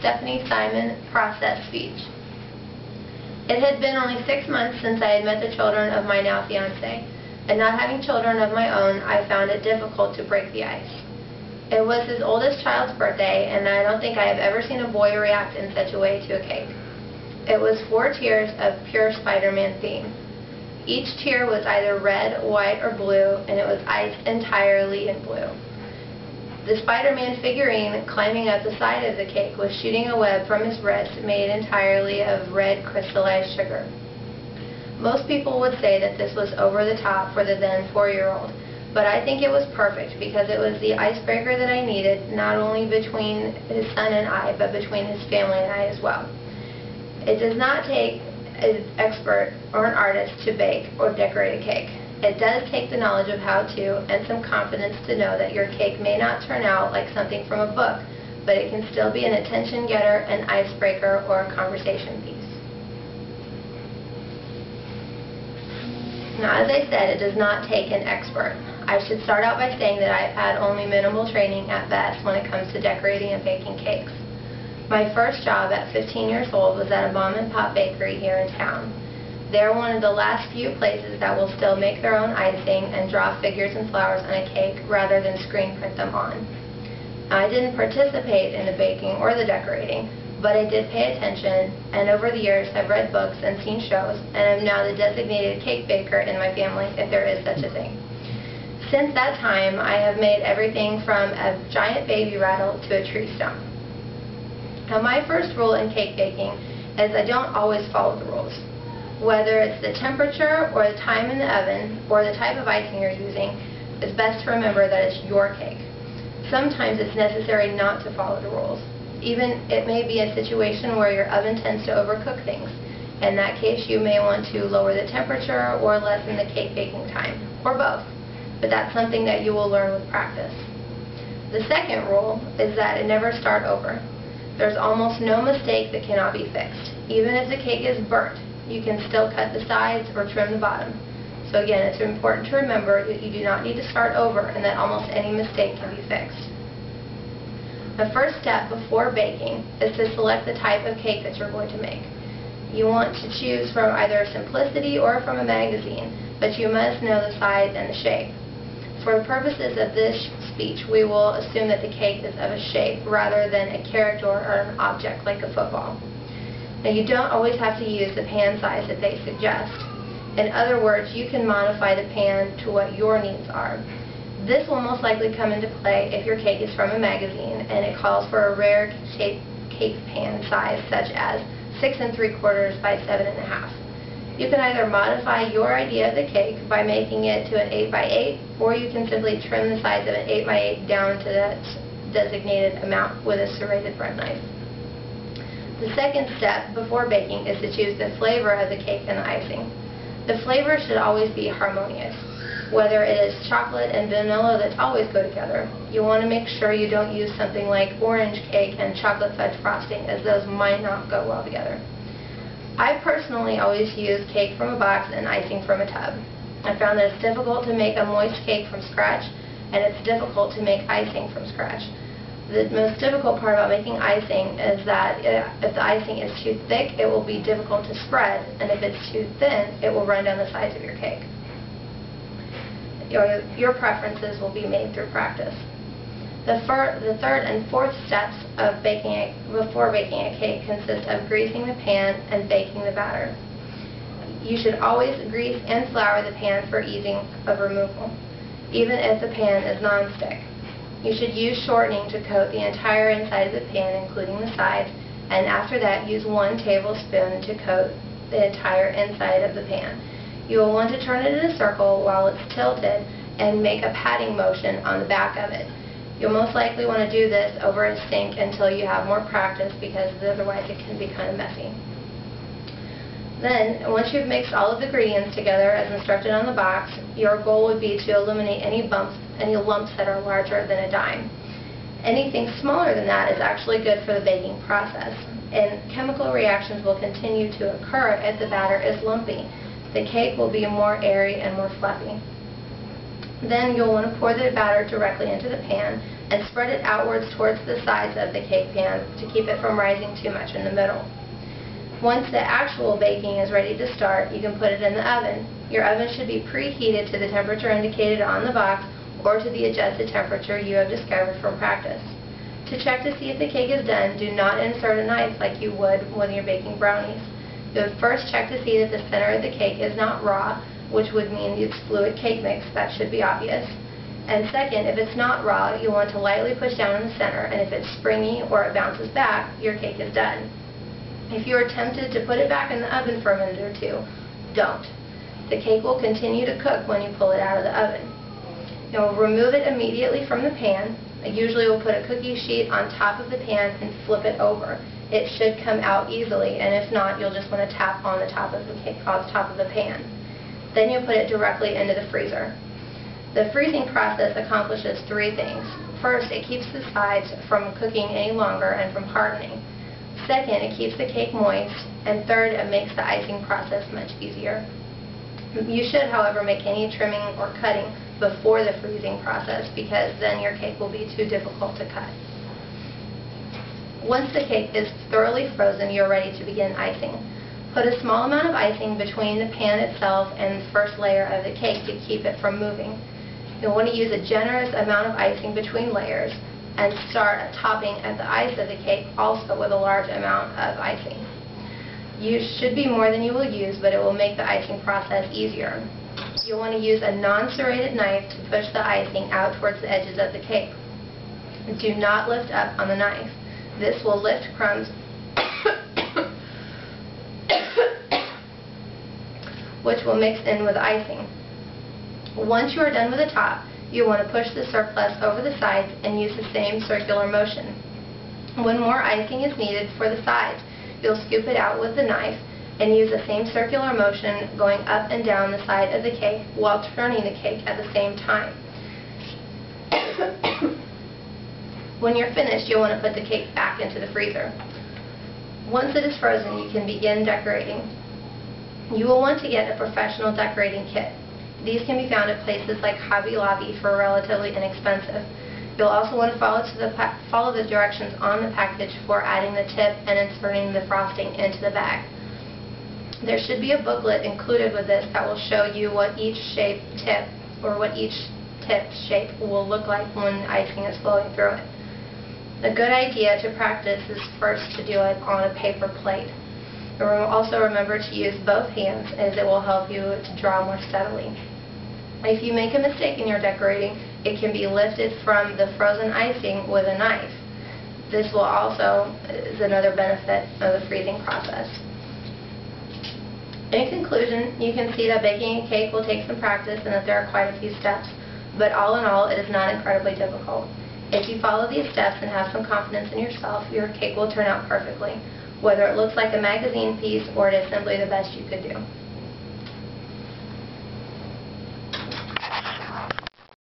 Stephanie Simon process speech. It had been only 6 months since I had met the children of my now fiancé, and not having children of my own, I found it difficult to break the ice. It was his oldest child's birthday, and I don't think I have ever seen a boy react in such a way to a cake. It was 4 tiers of pure Spider-Man theme. Each tier was either red, white, or blue, and it was iced entirely in blue. The Spider-Man figurine climbing up the side of the cake was shooting a web from his wrist made entirely of red crystallized sugar. Most people would say that this was over the top for the then 4-year-old, but I think it was perfect because it was the icebreaker that I needed, not only between his son and I, but between his family and I as well. It does not take an expert or an artist to bake or decorate a cake. It does take the knowledge of how to and some confidence to know that your cake may not turn out like something from a book, but it can still be an attention getter, an icebreaker, or a conversation piece. Now, as I said, it does not take an expert. I should start out by saying that I've had only minimal training at best when it comes to decorating and baking cakes. My first job at 15 years old was at a mom-and-pop bakery here in town. They're one of the last few places that will still make their own icing and draw figures and flowers on a cake rather than screen print them on. I didn't participate in the baking or the decorating, but I did pay attention, and over the years have read books and seen shows, and am now the designated cake baker in my family, if there is such a thing. Since that time, I have made everything from a giant baby rattle to a tree stump. Now, my first rule in cake baking is I don't always follow the rules. Whether it's the temperature or the time in the oven or the type of icing you're using, it's best to remember that it's your cake. Sometimes it's necessary not to follow the rules. Even it may be a situation where your oven tends to overcook things. In that case, you may want to lower the temperature or lessen the cake baking time, or both. But that's something that you will learn with practice. The second rule is that it never start over. There's almost no mistake that cannot be fixed. Even if the cake is burnt, you can still cut the sides or trim the bottom. So again, it's important to remember that you do not need to start over and that almost any mistake can be fixed. The first step before baking is to select the type of cake that you're going to make. You want to choose from either Simplicity or from a magazine, but you must know the size and the shape. For the purposes of this speech, we will assume that the cake is of a shape rather than a character or an object like a football. Now, you don't always have to use the pan size that they suggest. In other words, you can modify the pan to what your needs are. This will most likely come into play if your cake is from a magazine and it calls for a rare shaped cake pan size such as 6 3/4 by 7 1/2. You can either modify your idea of the cake by making it to an 8 by 8, or you can simply trim the size of an 8 by 8 down to that designated amount with a serrated bread knife. The second step before baking is to choose the flavor of the cake and the icing. The flavor should always be harmonious. Whether it is chocolate and vanilla that always go together, you want to make sure you don't use something like orange cake and chocolate fudge frosting, as those might not go well together. I personally always use cake from a box and icing from a tub. I found that it's difficult to make a moist cake from scratch, and it's difficult to make icing from scratch. The most difficult part about making icing is that if the icing is too thick, it will be difficult to spread, and if it's too thin, it will run down the sides of your cake. Your preferences will be made through practice. The third and fourth steps of before baking a cake consist of greasing the pan and baking the batter. You should always grease and flour the pan for ease of removal, even if the pan is nonstick. You should use shortening to coat the entire inside of the pan, including the sides, and after that use 1 tablespoon to coat the entire inside of the pan. You will want to turn it in a circle while it's tilted and make a patting motion on the back of it. You'll most likely want to do this over a sink until you have more practice, because otherwise it can be kind of messy. Then, once you've mixed all of the ingredients together as instructed on the box, your goal would be to eliminate any lumps that are larger than a dime. Anything smaller than that is actually good for the baking process, and chemical reactions will continue to occur if the batter is lumpy. The cake will be more airy and more fluffy. Then you'll want to pour the batter directly into the pan and spread it outwards towards the sides of the cake pan to keep it from rising too much in the middle. Once the actual baking is ready to start, you can put it in the oven. Your oven should be preheated to the temperature indicated on the box or to the adjusted temperature you have discovered from practice. To check to see if the cake is done, do not insert a knife like you would when you're baking brownies. You would first check to see that the center of the cake is not raw, which would mean it's fluid cake mix. That should be obvious. And second, if it's not raw, you want to lightly push down in the center, and if it's springy or it bounces back, your cake is done. If you are tempted to put it back in the oven for a minute or two, don't. The cake will continue to cook when you pull it out of the oven. You'll remove it immediately from the pan. Usually we'll put a cookie sheet on top of the pan and flip it over. It should come out easily, and if not, you'll just want to tap on the top of the cake, on the top of the pan. Then you'll put it directly into the freezer. The freezing process accomplishes three things. First, it keeps the sides from cooking any longer and from hardening. Second, it keeps the cake moist. And third, it makes the icing process much easier. You should, however, make any trimming or cutting before the freezing process, because then your cake will be too difficult to cut. Once the cake is thoroughly frozen, you're ready to begin icing. Put a small amount of icing between the pan itself and the first layer of the cake to keep it from moving. You'll want to use a generous amount of icing between layers and start topping at the ice of the cake also with a large amount of icing. You should be more than you will use, but it will make the icing process easier. You'll want to use a non-serrated knife to push the icing out towards the edges of the cake. Do not lift up on the knife. This will lift crumbs which will mix in with icing. Once you are done with the top, you want to push the surplus over the sides and use the same circular motion. When more icing is needed for the sides, you'll scoop it out with the knife and use the same circular motion going up and down the side of the cake while turning the cake at the same time. When you're finished, you'll want to put the cake back into the freezer. Once it is frozen, you can begin decorating. You will want to get a professional decorating kit. These can be found at places like Hobby Lobby for relatively inexpensive. You'll also want to follow the directions on the package for adding the tip and inserting the frosting into the bag. There should be a booklet included with this that will show you what each tip shape will look like when icing is flowing through it. A good idea to practice is first to do it on a paper plate. Also remember to use both hands, as it will help you to draw more steadily. If you make a mistake in your decorating, it can be lifted from the frozen icing with a knife. This will also is another benefit of the freezing process. In conclusion, you can see that baking a cake will take some practice and that there are quite a few steps, but all in all, it is not incredibly difficult. If you follow these steps and have some confidence in yourself, your cake will turn out perfectly, whether it looks like a magazine piece or it is simply the best you could do.